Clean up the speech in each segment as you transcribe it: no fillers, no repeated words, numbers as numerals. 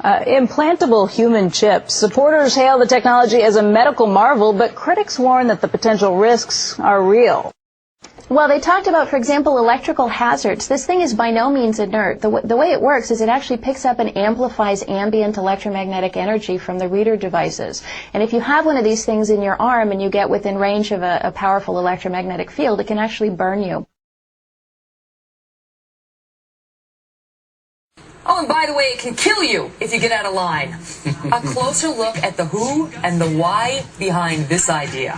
Implantable human chips. Supporters hail the technology as a medical marvel, but critics warn that the potential risks are real. Well, they talked about, for example, electrical hazards. This thing is by no means inert. The way it works is it actually picks up and amplifies ambient electromagnetic energy from the reader devices. And if you have one of these things in your arm and you get within range of a powerful electromagnetic field, it can actually burn you. Oh, and by the way, it can kill you if you get out of line. A closer look at the who and the why behind this idea.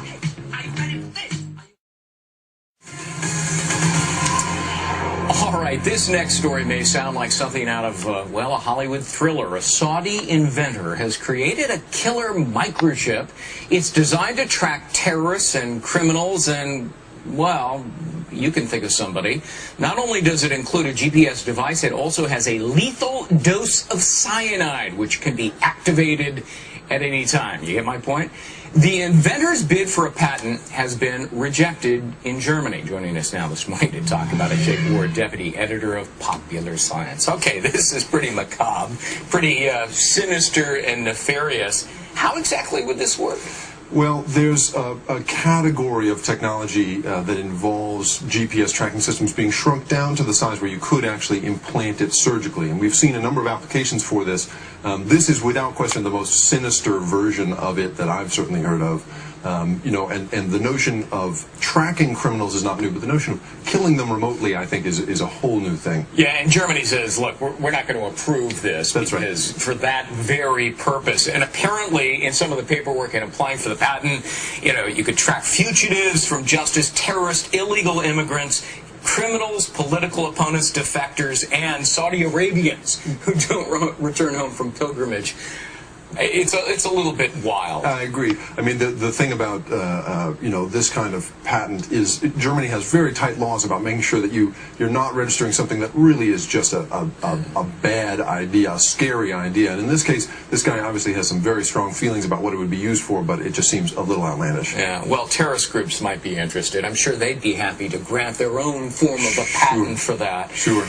All right, this next story may sound like something out of, well, a Hollywood thriller. A Saudi inventor has created a killer microchip. It's designed to track terrorists and criminals and, well, you can think of somebody. Not only does it include a GPS device, it also has a lethal dose of cyanide, which can be activated at any time. You get my point? The inventor's bid for a patent has been rejected in Germany. Joining us now this morning to talk about it, Jake Ward, deputy editor of Popular Science. Okay, this is pretty macabre, pretty sinister and nefarious. How exactly would this work? Well, there's a category of technology that involves GPS tracking systems being shrunk down to the size where you could actually implant it surgically. And we've seen a number of applications for this. This is without question the most sinister version of it that I've certainly heard of. You know, and the notion of tracking criminals is not new, but the notion of killing them remotely, I think, is a whole new thing. Yeah, and Germany says, look, we're not going to approve this. That's because for that very purpose. And apparently, in some of the paperwork in applying for the patent, you know, you could track fugitives from justice, terrorists, illegal immigrants, criminals, political opponents, defectors, and Saudi Arabians who don't return home from pilgrimage. It's a little bit wild. I agree. I mean, the thing about you know, this kind of patent is Germany has very tight laws about making sure that you're not registering something that really is just a bad idea, a scary idea. And in this case, this guy obviously has some very strong feelings about what it would be used for, but it just seems a little outlandish. Yeah. Well, terrorist groups might be interested. I'm sure they'd be happy to grant their own form of a patent for that. Sure.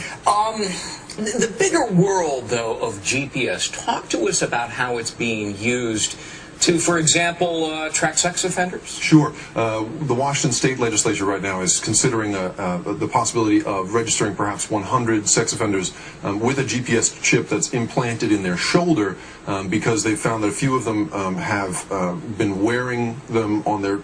The bigger world, though, of GPS, talk to us about how it's being used to, for example, track sex offenders? Sure. The Washington State Legislature right now is considering the possibility of registering perhaps 100 sex offenders with a GPS chip that's implanted in their shoulder because they found that a few of them have been wearing them on their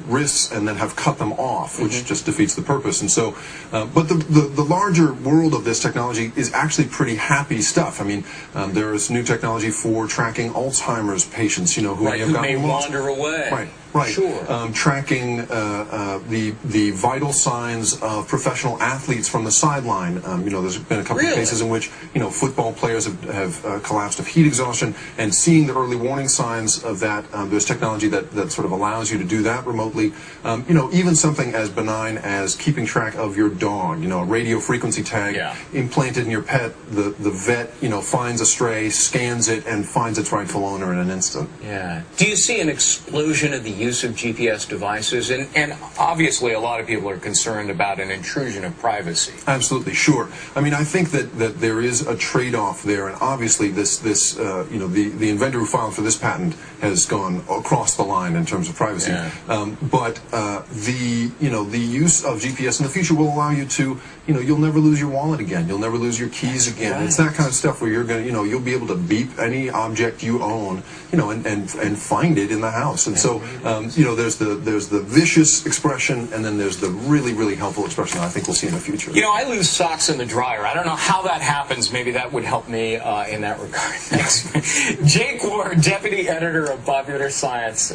wrists and then have cut them off, which just defeats the purpose. And so, but the larger world of this technology is actually pretty happy stuff. I mean, there is new technology for tracking Alzheimer's patients, you know, who may wander away. Right. Sure. Tracking the vital signs of professional athletes from the sideline. You know, there's been a couple of cases in which, you know, football players have collapsed of heat exhaustion, and seeing the early warning signs of that, there's technology that sort of allows you to do that remotely. You know, even something as benign as keeping track of your dog, you know, a radio frequency tag implanted in your pet, the vet, you know, finds a stray, scans it, and finds its rightful owner in an instant. Yeah. Do you see an explosion of the use of GPS devices? And obviously a lot of people are concerned about an intrusion of privacy. Absolutely, sure. I mean, I think that there is a trade-off there, and obviously this you know, the inventor who filed for this patent has gone across the line in terms of privacy. But the use of GPS in the future will allow you to, you know, you'll never lose your wallet again. You'll never lose your keys again. Right. It's that kind of stuff where you're going to, you know, you'll be able to beep any object you own, you know, and find it in the house. And so, you know, there's the vicious expression, and then there's the really, really helpful expression that I think we'll see in the future. You know, I lose socks in the dryer. I don't know how that happens. Maybe that would help me in that regard. Thanks. Jake Ward, deputy editor of Popular Science.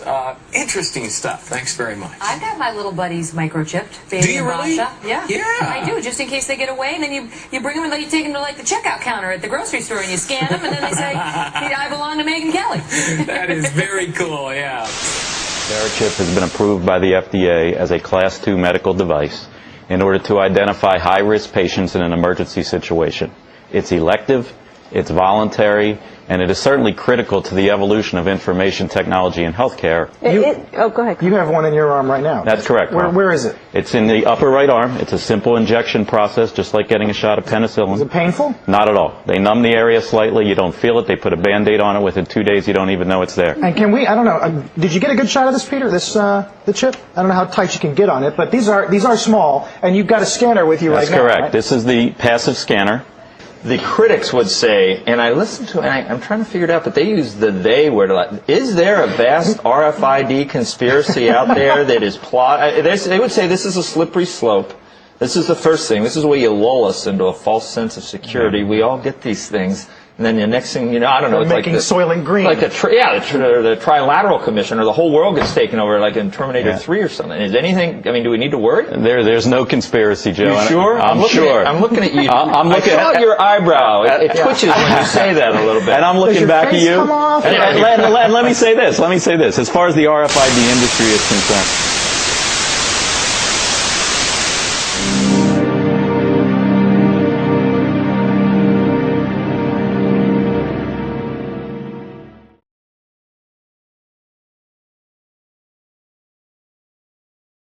Interesting stuff. Thanks very much. I've got my little buddies microchipped. Baby do you really? Yeah. Yeah. I do, just in case they get away, and then you bring them and you take them to like the checkout counter at the grocery store, and you scan them, and then they say, I belong to Megyn Kelly. That is very cool, yeah. Chip has been approved by the FDA as a Class 2 medical device in order to identify high-risk patients in an emergency situation. It's elective, it's voluntary, and it is certainly critical to the evolution of information technology in healthcare. Go ahead. You have one in your arm right now. That's correct. Where is it? It's in the upper right arm. It's a simple injection process, just like getting a shot of penicillin. Is it painful? Not at all. They numb the area slightly. You don't feel it. They put a Band-Aid on it. Within 2 days, you don't even know it's there. And can we, I don't know, did you get a good shot of this, Peter, the chip? I don't know how tight you can get on it, but these are small, and you've got a scanner with you right now. That's correct. Right? This is the passive scanner. The critics would say, and I listened to it, and I'm trying to figure it out, but they use the they word a lot. Is there a vast RFID conspiracy out there that is they would say this is a slippery slope. This is the first thing. This is where you lull us into a false sense of security. We all get these things. And then the next thing you know, I don't know, it's making like Soylent Green. Like the Trilateral Commission, or the whole world gets taken over, like in Terminator 3 or something. Is anything? I mean, do we need to worry? There's no conspiracy, Joe. You sure? I'm sure. I'm looking at you. I'm looking at your eyebrow. It twitches when you say that a little bit. And I'm looking back at you. Come off? Let me say this. As far as the RFID industry is concerned,